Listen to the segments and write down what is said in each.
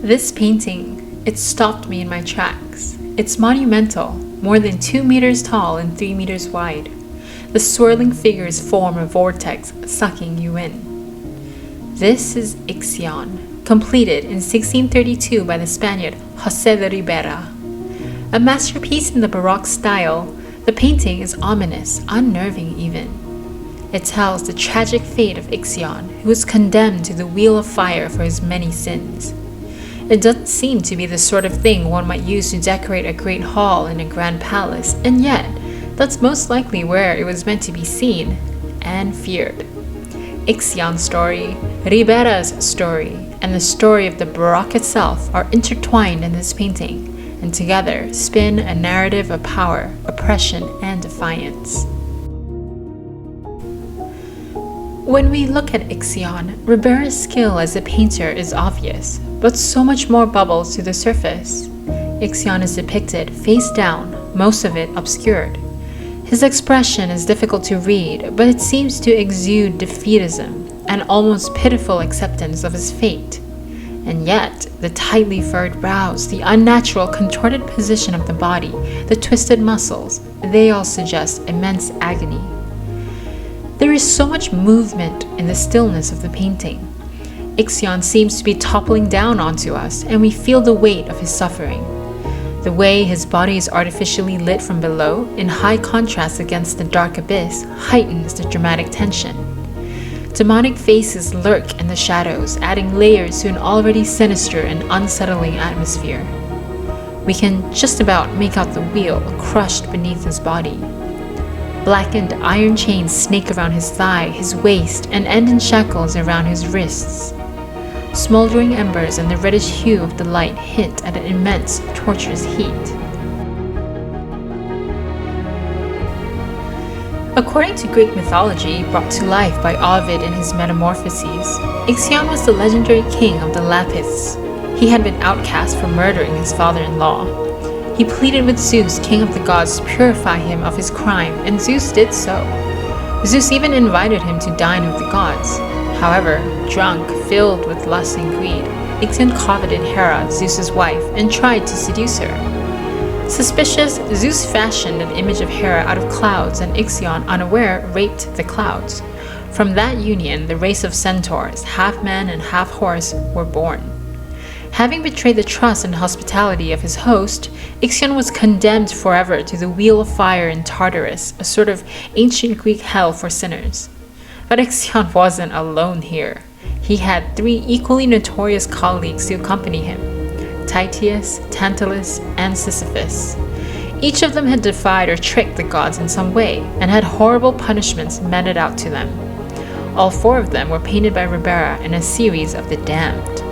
This painting, it stopped me in my tracks. It's monumental, more than 2 meters tall and 3 meters wide. The swirling figures form a vortex, sucking you in. This is Ixion, completed in 1632 by the Spaniard José de Ribera. A masterpiece in the Baroque style, the painting is ominous, unnerving even. It tells the tragic fate of Ixion, who was condemned to the wheel of fire for his many sins. It doesn't seem to be the sort of thing one might use to decorate a great hall in a grand palace, and yet, that's most likely where it was meant to be seen and feared. Ixion's story, Ribera's story, and the story of the Baroque itself are intertwined in this painting, and together spin a narrative of power, oppression, and defiance. When we look at Ixion, Ribera's skill as a painter is obvious, but so much more bubbles to the surface. Ixion is depicted face down, most of it obscured. His expression is difficult to read, but it seems to exude defeatism and almost pitiful acceptance of his fate. And yet, the tightly furrowed brows, the unnatural contorted position of the body, the twisted muscles, they all suggest immense agony. There is so much movement in the stillness of the painting. Ixion seems to be toppling down onto us, and we feel the weight of his suffering. The way his body is artificially lit from below, in high contrast against the dark abyss, heightens the dramatic tension. Demonic faces lurk in the shadows, adding layers to an already sinister and unsettling atmosphere. We can just about make out the wheel crushed beneath his body. Blackened iron chains snake around his thigh, his waist, and end in shackles around his wrists. Smoldering embers and the reddish hue of the light hint at an immense, torturous heat. According to Greek mythology, brought to life by Ovid in his Metamorphoses, Ixion was the legendary king of the Lapiths. He had been outcast for murdering his father-in-law. He pleaded with Zeus, king of the gods, to purify him of his crime, and Zeus did so. Zeus even invited him to dine with the gods. However, drunk, filled with lust and greed, Ixion coveted Hera, Zeus's wife, and tried to seduce her. Suspicious, Zeus fashioned an image of Hera out of clouds, and Ixion, unaware, raped the clouds. From that union, the race of centaurs, half man and half horse, were born. Having betrayed the trust and hospitality of his host, Ixion was condemned forever to the wheel of fire in Tartarus, a sort of ancient Greek hell for sinners. But Ixion wasn't alone here. He had 3 equally notorious colleagues to accompany him: Titius, Tantalus, and Sisyphus. Each of them had defied or tricked the gods in some way, and had horrible punishments meted out to them. All 4 of them were painted by Ribera in a series of the damned.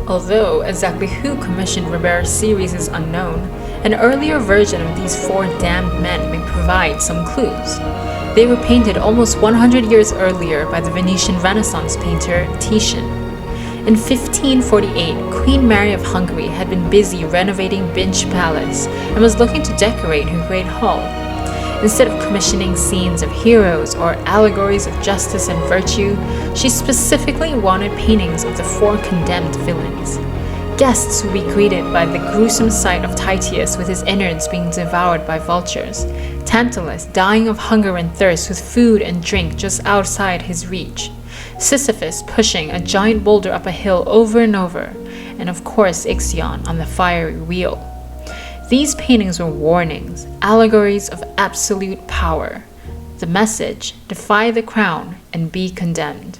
Although exactly who commissioned Ribera's series is unknown, an earlier version of these 4 damned men may provide some clues. They were painted almost 100 years earlier by the Venetian Renaissance painter Titian. In 1548, Queen Mary of Hungary had been busy renovating Binch Palace and was looking to decorate her great hall. Instead of commissioning scenes of heroes or allegories of justice and virtue, she specifically wanted paintings of the 4 condemned villains. Guests would be greeted by the gruesome sight of Titius with his innards being devoured by vultures, Tantalus dying of hunger and thirst with food and drink just outside his reach, Sisyphus pushing a giant boulder up a hill over and over, and of course Ixion on the fiery wheel. These paintings were warnings, allegories of absolute power. The message: defy the crown and be condemned.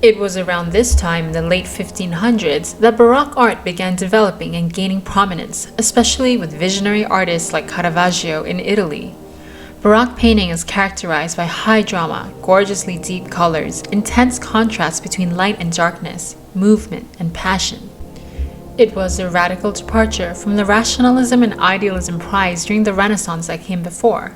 It was around this time in the late 1500s that Baroque art began developing and gaining prominence, especially with visionary artists like Caravaggio in Italy. Baroque painting is characterized by high drama, gorgeously deep colors, intense contrast between light and darkness, movement and passion. It was a radical departure from the rationalism and idealism prized during the Renaissance that came before.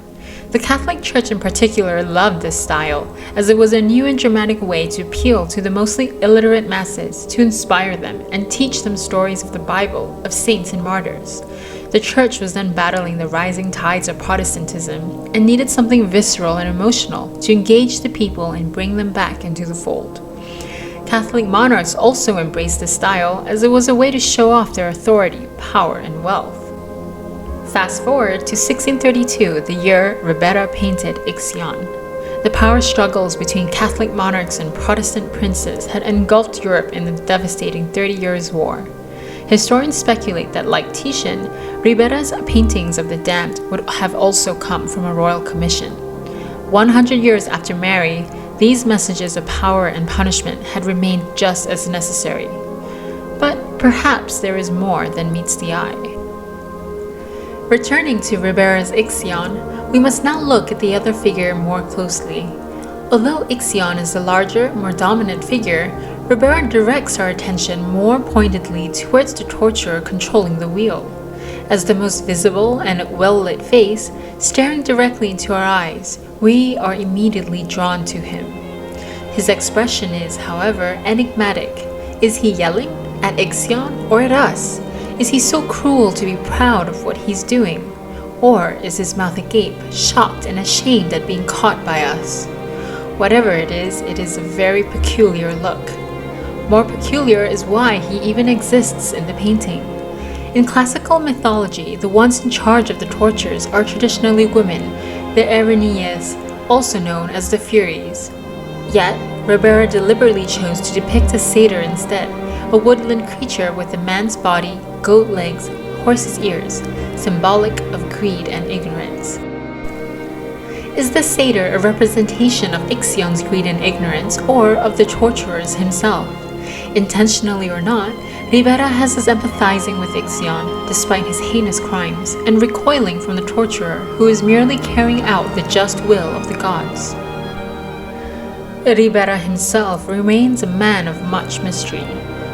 The Catholic Church in particular loved this style, as it was a new and dramatic way to appeal to the mostly illiterate masses, to inspire them and teach them stories of the Bible, of saints and martyrs. The church was then battling the rising tides of Protestantism and needed something visceral and emotional to engage the people and bring them back into the fold. Catholic monarchs also embraced this style as it was a way to show off their authority, power, and wealth. Fast forward to 1632, the year Ribera painted Ixion. The power struggles between Catholic monarchs and Protestant princes had engulfed Europe in the devastating 30 Years' War. Historians speculate that, like Titian, Ribera's paintings of the damned would have also come from a royal commission. 100 years after Mary, these messages of power and punishment had remained just as necessary. But perhaps there is more than meets the eye. Returning to Ribera's Ixion, we must now look at the other figure more closely. Although Ixion is the larger, more dominant figure, Ribera directs our attention more pointedly towards the torturer controlling the wheel. As the most visible and well-lit face, staring directly into our eyes, we are immediately drawn to him. His expression is, however, enigmatic. Is he yelling at Ixion or at us? Is he so cruel to be proud of what he's doing? Or is his mouth agape, shocked and ashamed at being caught by us? Whatever it is a very peculiar look. More peculiar is why he even exists in the painting. In classical mythology, the ones in charge of the tortures are traditionally women, the Erinyes, also known as the Furies. Yet, Ribera deliberately chose to depict a satyr instead, a woodland creature with a man's body, goat legs, horse's ears, symbolic of greed and ignorance. Is the satyr a representation of Ixion's greed and ignorance, or of the torturers himself? Intentionally or not, Ribera has us empathizing with Ixion despite his heinous crimes and recoiling from the torturer who is merely carrying out the just will of the gods. Ribera himself remains a man of much mystery.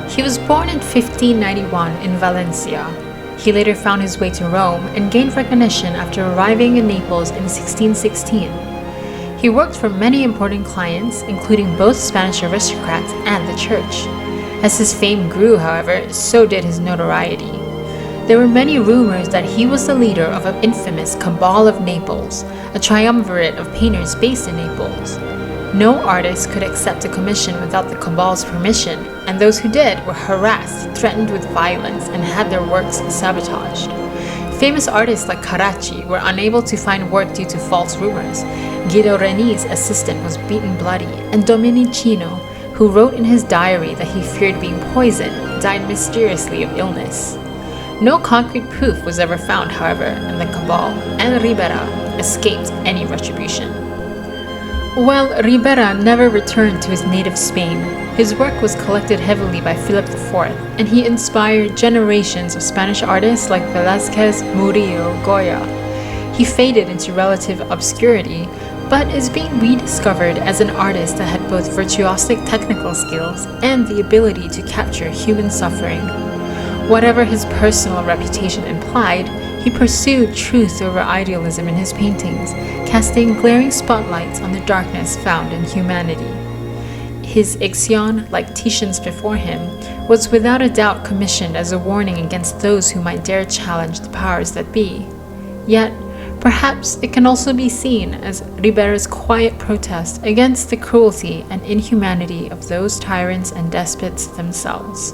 He was born in 1591 in Valencia. He later found his way to Rome and gained recognition after arriving in Naples in 1616. He worked for many important clients, including both Spanish aristocrats and the church. As his fame grew, however, so did his notoriety. There were many rumors that he was the leader of an infamous Cabal of Naples, a triumvirate of painters based in Naples. No artist could accept a commission without the Cabal's permission, and those who did were harassed, threatened with violence, and had their works sabotaged. Famous artists like Carracci were unable to find work due to false rumors. Guido Reni's assistant was beaten bloody, and Domenichino, who wrote in his diary that he feared being poisoned, died mysteriously of illness. No concrete proof was ever found, however, and the Cabal and Ribera escaped any retribution. While Ribera never returned to his native Spain, his work was collected heavily by Philip IV, and he inspired generations of Spanish artists like Velázquez, Murillo, Goya. He faded into relative obscurity, but is being rediscovered as an artist that had both virtuosic technical skills and the ability to capture human suffering. Whatever his personal reputation implied, he pursued truth over idealism in his paintings, casting glaring spotlights on the darkness found in humanity. His Ixion, like Titian's before him, was without a doubt commissioned as a warning against those who might dare challenge the powers that be. Yet, perhaps it can also be seen as Ribera's quiet protest against the cruelty and inhumanity of those tyrants and despots themselves.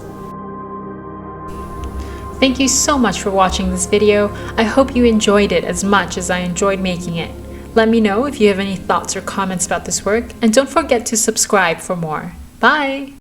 Thank you so much for watching this video. I hope you enjoyed it as much as I enjoyed making it. Let me know if you have any thoughts or comments about this work, and don't forget to subscribe for more. Bye!